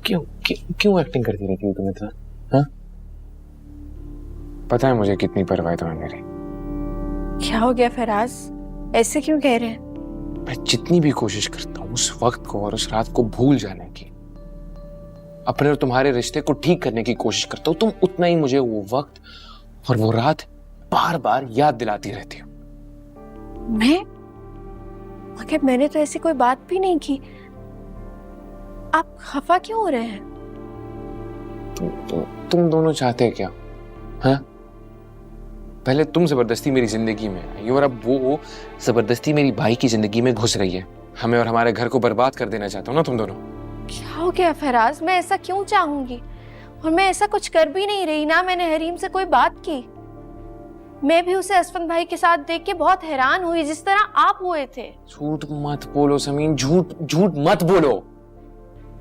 क्यों क्यों क्यों एक्टिंग करती रहती हो तुम इतना? हाँ, पता है मुझे कितनी परवाह है तुम्हें मेरी। क्या हो गया फराज, ऐसे क्यों कह रहे हैं? मैं जितनी भी कोशिश करता हूँ उस वक्त को और उस रात को भूल जाने की, अपने और तुम्हारे रिश्ते को ठीक करने की कोशिश करता हूँ, तुम उतना ही मुझे वो वक्त और वो रात बार बार याद दिलाती रहती हो। मगर मैंने तो ऐसी कोई बात भी नहीं की। आप खफा क्यों हो रहे हैं? तुम दोनों चाहते हैं क्या? हाँ, पहले तुम जबरदस्ती मेरी जिंदगी में आई और अब वो जबरदस्ती मेरी भाई की जिंदगी में घुस रही है। हमें और हमारे घर को बर्बाद कर देना चाहते हो ना तुम दोनों। क्या हो गया फराज, मैं ऐसा क्यों चाहूंगी? और मैं ऐसा कुछ कर भी नहीं रही ना, मैंने हरीम से कोई बात की। मैं भी उसे असफन भाई के साथ देख के बहुत हैरान हुई जिस तरह आप हुए थे। झूठ मत बोलो समीन, झूठ झूठ मत बोलो।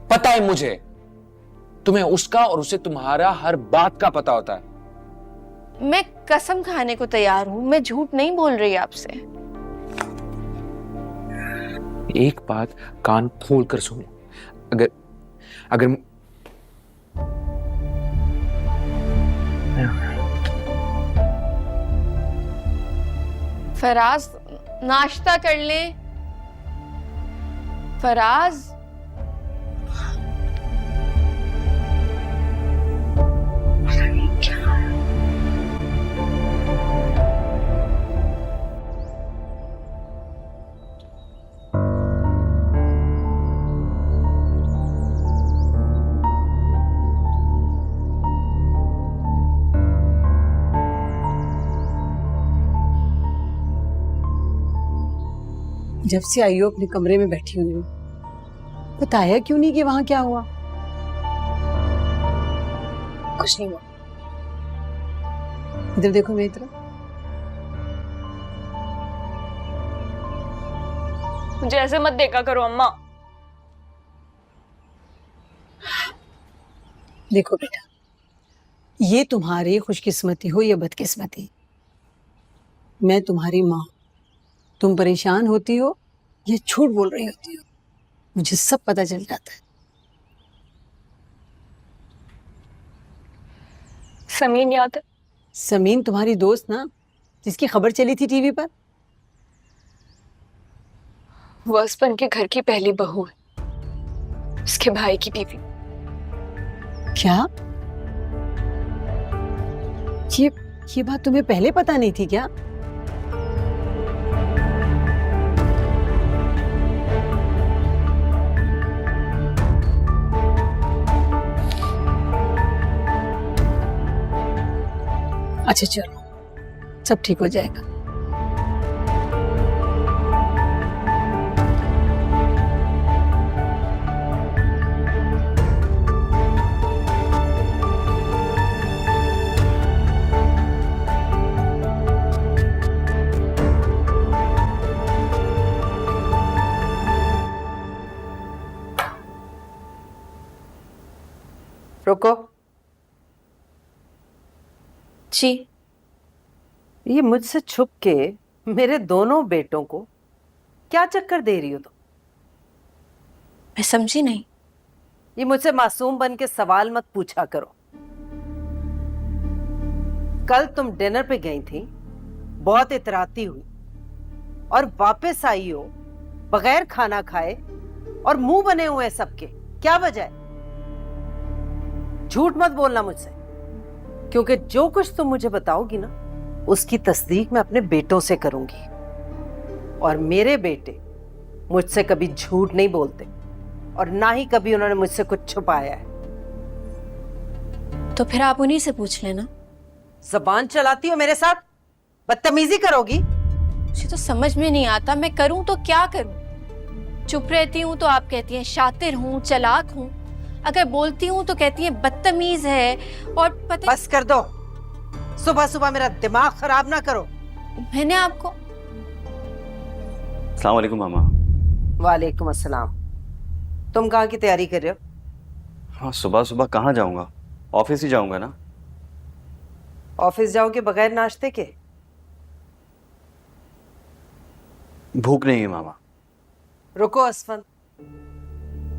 पता है मुझे, तुम्हें उसका और उसे तुम्हारा हर बात का पता होता है। मैं कसम खाने को तैयार हूँ, मैं झूठ नहीं बोल रही आपसे। एक बात कान खोल कर सुनो, अगर अगर फराज, नाश्ता कर लें। फराज, जब से आई हो अपने कमरे में बैठी हुई हो, बताया क्यों नहीं कि वहां क्या हुआ? कुछ नहीं हुआ। इधर देखो मेरी तरफ। मुझे ऐसे मत देखा करो अम्मा। देखो बेटा, ये तुम्हारी खुशकिस्मती हो या बदकिस्मती, मैं तुम्हारी माँ। तुम परेशान होती हो या झूठ बोल रही होती हो, मुझे सब पता चल जाता है। समीन याद है? समीन तुम्हारी दोस्त ना, जिसकी खबर चली थी टीवी पर? वो असफन के घर की पहली बहू है, उसके भाई की बीवी। क्या ये बात तुम्हें पहले पता नहीं थी क्या? अच्छा चलो, सब ठीक हो जाएगा। रुको। जी। ये मुझसे छुप के मेरे दोनों बेटों को क्या चक्कर दे रही हो तुम? मैं समझी नहीं। ये मुझसे मासूम बन के सवाल मत पूछा करो। कल तुम डिनर पे गई थी, बहुत इतराती हुई और वापस आई हो बगैर खाना खाए और मुंह बने हुए सबके। क्या वजह है? झूठ मत बोलना मुझसे, क्योंकि जो कुछ तुम मुझे बताओगी ना, उसकी तस्दीक मैं अपने बेटों से करूंगी। और मेरे बेटे मुझसे कभी झूठ नहीं बोलते और ना ही कभी उन्होंने मुझसे कुछ छुपाया है। तो फिर आप उन्हीं से पूछ लेना। जबान चलाती हो मेरे साथ? बदतमीजी करोगी? मुझे तो समझ में नहीं आता, मैं करूं तो क्या करूं? चुप रहती हूं तो आप कहती हैं शातिर हूं, चालाक हूं। अगर बोलती हूं तो कहती हैं बदतमीज है। और पता, बस कर दो। सुबह सुबह मेरा दिमाग खराब ना करो। मैंने आपको। अस्सलाम वालेकुम मामा। वालेकुम अस्सलाम। तुम कहाँ की तैयारी कर रहे हो? हाँ, सुबह सुबह कहाँ जाऊंगा, ऑफिस ही जाऊंगा ना। ऑफिस जाओगे बगैर नाश्ते के? भूख नहीं है मामा। रुको असफन,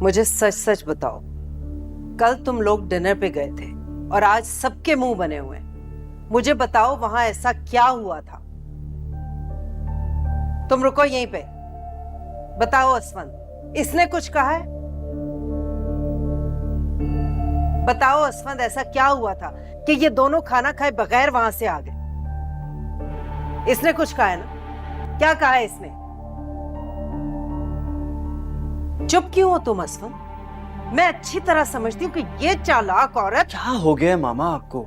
मुझे सच सच बताओ, कल तुम लोग डिनर पे गए थे और आज सबके मुंह बने हुए हैं। मुझे बताओ वहां ऐसा क्या हुआ था? तुम रुको यहीं पे। बताओ असफंद, इसने कुछ कहा है? बताओ असफंद, ऐसा क्या हुआ था कि ये दोनों खाना खाए बगैर वहां से आ गए? इसने कुछ कहा है ना? क्या कहा है इसने? चुप क्यों हो तुम असफंद? मैं अच्छी तरह समझती हूँ कि ये चालाक औरत। क्या हो गया है मामा आपको?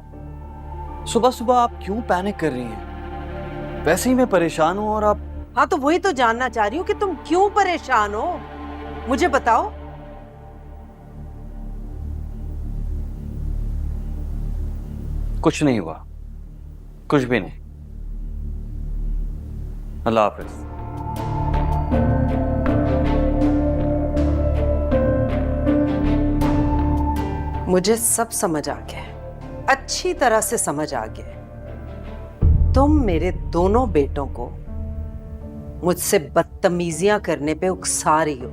सुबह सुबह आप क्यों पैनिक कर रही हैं? वैसे ही मैं परेशान हूं और आप। हाँ, तो वही तो जानना चाह रही हूँ कि तुम क्यों परेशान हो, मुझे बताओ। कुछ नहीं हुआ, कुछ भी नहीं। अल्लाह हाफिज। मुझे सब समझ आ गया है, अच्छी तरह से समझ आ गया है। तुम मेरे दोनों बेटों को मुझसे बदतमीजियां करने पे उकसा रही हो,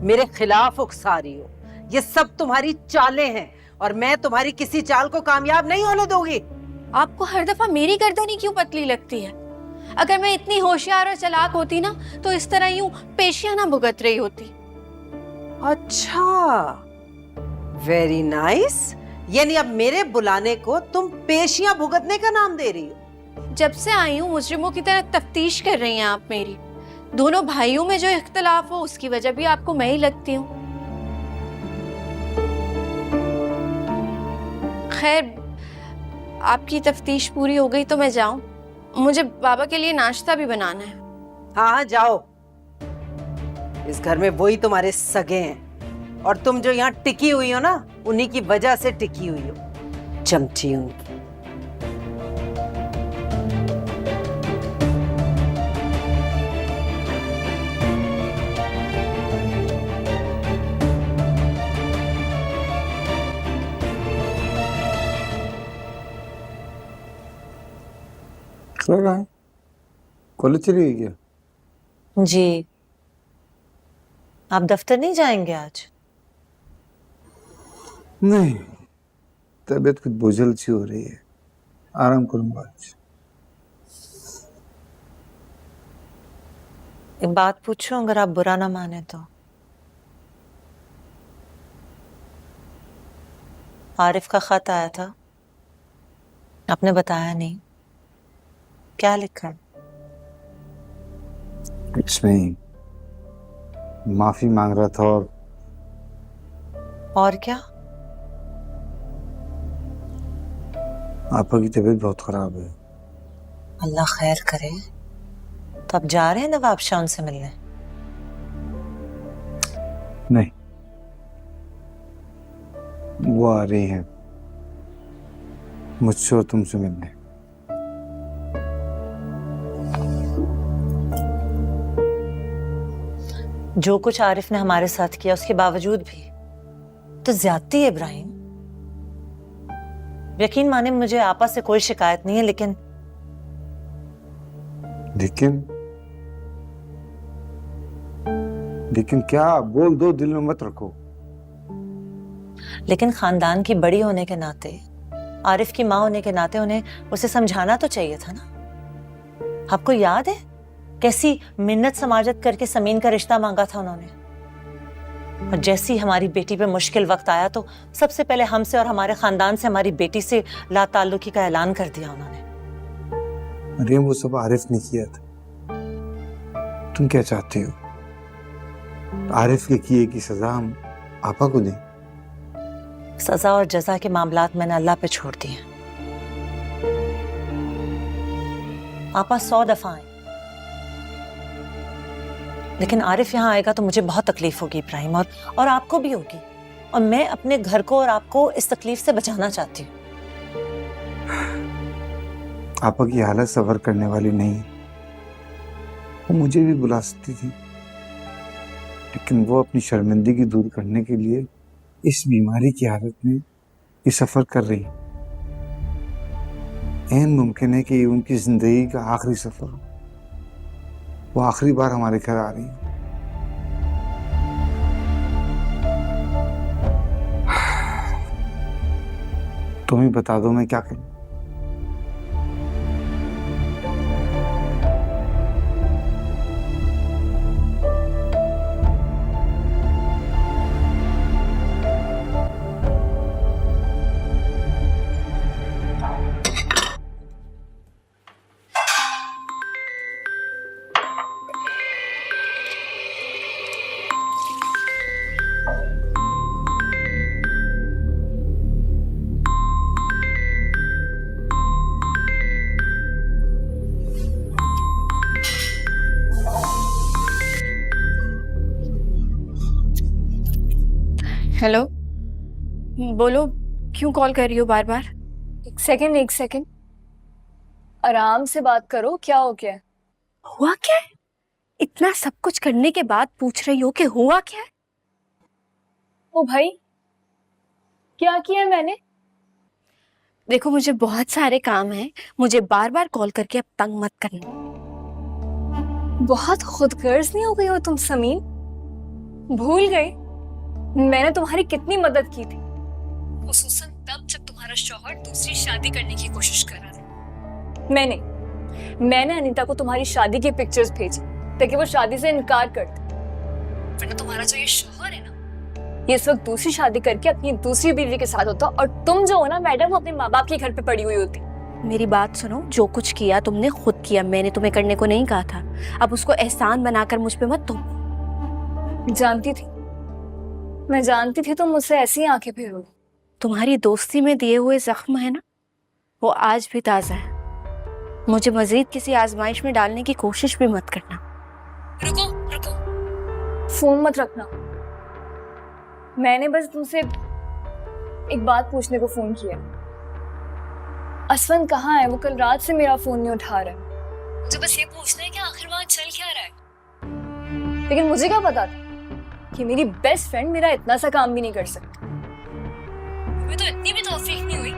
मेरे खिलाफ उकसा रही हो। ये सब तुम्हारी चालें हैं और मैं तुम्हारी किसी चाल को कामयाब नहीं होने दूंगी। आपको हर दफा मेरी गर्दन ही क्यों पतली लगती है? अगर मैं इतनी होशियार और चालाक होती ना तो इस तरह यूं पेशियां ना भुगत रही होती। अच्छा, वेरी नाइस। यानी अब मेरे बुलाने को तुम पेशियां भुगतने का नाम दे रही हो? जब से आई हूँ मुजरिमों की तरह तफ्तीश कर रही हैं आप मेरी। दोनों भाइयों में जो इख्तलाफ हो उसकी वजह भी आपको मैं ही लगती हूँ। खैर, आपकी तफ्तीश पूरी हो गई तो मैं जाऊं? मुझे बाबा के लिए नाश्ता भी बनाना है। हाँ हाँ, जाओ। इस घर में वही तुम्हारे सगे हैं और तुम जो यहाँ टिकी हुई हो ना, उन्हीं की वजह से टिकी हुई हो, चमची उनकी। चला रहा है, कॉलेज चली गई क्या? जी, आप दफ्तर नहीं जाएंगे आज? नहीं, तबीयत कुछ बोझल सी हो रही है, आराम करूंगा आज। एक बात पूछूं, अगर आप बुरा ना माने तो? आरिफ का खत आया था, आपने बताया नहीं, क्या लिखा है? इसमें माफी मांग रहा था और क्या? आपा की तबीयत बहुत खराब है। अल्लाह खैर करे। तो आप जा रहे हैं नवाब शाह उनसे मिलने? नहीं, वो आ रही हैं मुझसे और तुमसे मिलने। जो कुछ आरिफ ने हमारे साथ किया उसके बावजूद भी तो ज्यादती है इब्राहिम। यकीन माने मुझे आपा से कोई शिकायत नहीं है, लेकिन क्या? बोल दो, दिल में मत रखो। लेकिन खानदान की बड़ी होने के नाते, आरिफ की माँ होने के नाते उन्हें उसे समझाना तो चाहिए था ना। आपको याद है कैसी मिन्नत समाजत करके समीन का रिश्ता मांगा था उन्होंने? और जैसी हमारी बेटी पे मुश्किल वक्त आया तो सबसे पहले हमसे और हमारे खानदान से हमारी बेटी से लाताल्लुकी का ऐलान कर दिया उन्होंने। अरे वो सब आरिफ ने किया था। तुम क्या चाहती हो? आरिफ के किए की सजा हम आपा को दें? सजा और जजा के मामलात मैंने अल्लाह पे छोड़ दिए। आपा 100 दफा आए, लेकिन आरिफ यहाँ आएगा तो मुझे बहुत तकलीफ होगी इब्राहिम, और आपको भी होगी। और मैं अपने घर को और आपको इस तकलीफ से बचाना चाहती हूँ। आपा की हालत सबर करने वाली नहीं है। वो मुझे भी बुला सकती थी, लेकिन वो अपनी शर्मिंदगी दूर करने के लिए इस बीमारी की हालत में ये सफर कर रही है। ऐन मुमकिन है कि उनकी जिंदगी का आखिरी सफर हो। वो आखिरी बार हमारे घर आ रही है। तुम ही बता दो मैं क्या करूं। हेलो, बोलो, क्यों कॉल कर रही हो बार बार? एक सेकंड, आराम से बात करो। क्या हो गया? हुआ क्या है? इतना सब कुछ करने के बाद पूछ रही हो कि हुआ क्या है? ओ भाई, क्या किया मैंने? देखो, मुझे बहुत सारे काम हैं, मुझे बार बार कॉल करके अब तंग मत करना। बहुत खुदगर्ज नहीं हो गई हो तुम समीन? भूल गई मैंने तुम्हारी कितनी मदद की थी, खुसूसन तब जब तुम्हारा शौहर दूसरी शादी करने की कोशिश कर रहा था। मैंने अनीता को तुम्हारी शादी की पिक्चर्स भेजी ताकि वो शादी से इनकार कर दे, वरना तुम्हारा जो ये शौहर है ना, ये इस वक्त दूसरी शादी करके अपनी दूसरी बीवी के साथ होता, और तुम जो हो ना मैडम, वो अपने माँ बाप के घर पे पड़ी हुई होती। मेरी बात सुनो, जो कुछ किया तुमने खुद किया, मैंने तुम्हें करने को नहीं कहा था। अब उसको एहसान बनाकर मुझ पे मत तुम। मैं जानती थी तुम मुझसे ऐसी आंखें फेरोगे। तुम्हारी दोस्ती में दिए हुए जख्म है ना, वो आज भी ताजा है। मुझे मजीद किसी आजमाइश में डालने की कोशिश भी मत करना। रुको, फोन मत रखना। मैंने बस तुमसे एक बात पूछने को फोन किया। असफन कहाँ है? वो कल रात से मेरा फोन नहीं उठा रहा है। मुझे बस ये पूछना है कि आखिर वहां चल क्या रहा है। लेकिन मुझे क्या पता था कि मेरी बेस्ट फ्रेंड मेरा इतना सा काम भी नहीं कर सकती। मुझे तो इतनी भी तौफीक नहीं हुई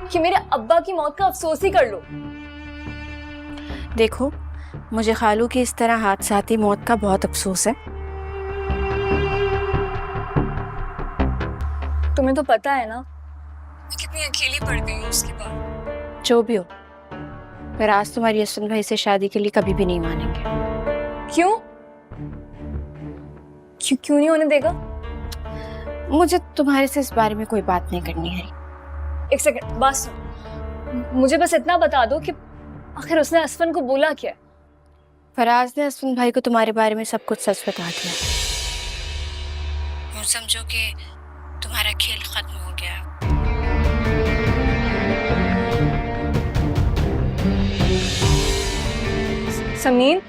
कि मेरे अब्बा की मौत का अफसोस ही कर लो। देखो, मुझे खालू की इस तरह हादसाती मौत का बहुत अफसोस है। तुम्हें तो पता है ना मैं कितनी अकेली पड़ गई हूँ उसके बाद। जो भी हो, पर आज तुम्हारी असफन भाई से शादी के लिए कभी भी नहीं मानेंगे। क्यों नहीं होने देगा? मुझे तुम्हारे से इस बारे में कोई बात नहीं करनी है। एक सेकंड, बात सुन। मुझे बस इतना बता दो कि आखिर उसने असफन को बोला क्या? फराज ने असफन भाई को तुम्हारे बारे में सब कुछ सच बता दिया। यूं समझो कि तुम्हारा खेल खत्म हो गया। समीन,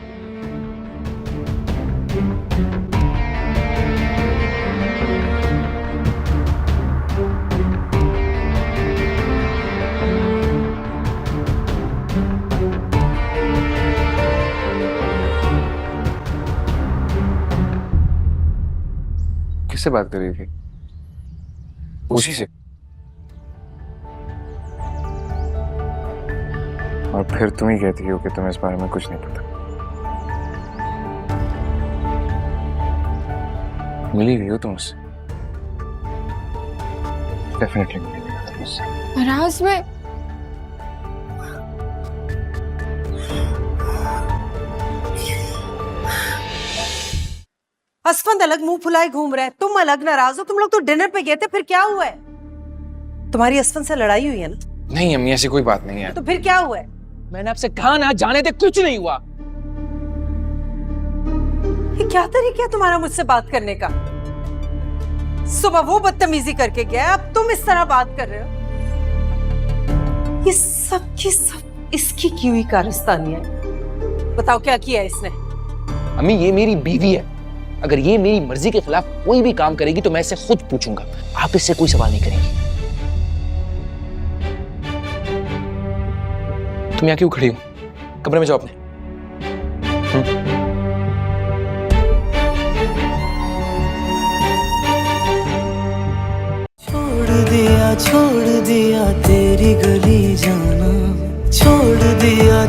किससे बात कर रही थी? उसी से। और फिर तुम ही कहती हो कि तुम्हें इस बारे में कुछ नहीं पता। मिली हुई हो तुम उससे? डेफिनेटली मिली हुई हो तुम उससे। फराज में असफंद अलग मुंह फुलाए घूम रहा है, तुम अलग नाराज हो। तुम लोग तो डिनर पे गए थे, फिर क्या हुआ है? तुम्हारी असफंद से लड़ाई हुई है ना? नहीं अम्मी, ऐसी कोई बात नहीं है। तो फिर क्या हुआ है? मैंने आपसे कहा ना, जाने दे, कुछ नहीं हुआ। ये क्या तरीका है तुम्हारा मुझसे बात करने का? सुबह वो बदतमीजी करके गया, अब तुम इस तरह बात कर रहे हो। ये सब की सब इसकी की हुई कारस्तानी है। बताओ क्या किया इसने? अम्मी, ये मेरी बीवी है। अगर ये मेरी मर्जी के खिलाफ कोई भी काम करेगी तो मैं इससे खुद पूछूंगा। आप इससे कोई सवाल नहीं करेंगी। तुम यहाँ क्यों खड़ी हो? कमरे में जाओ अपने। छोड़ दिया तेरी गली जाना, छोड़ दिया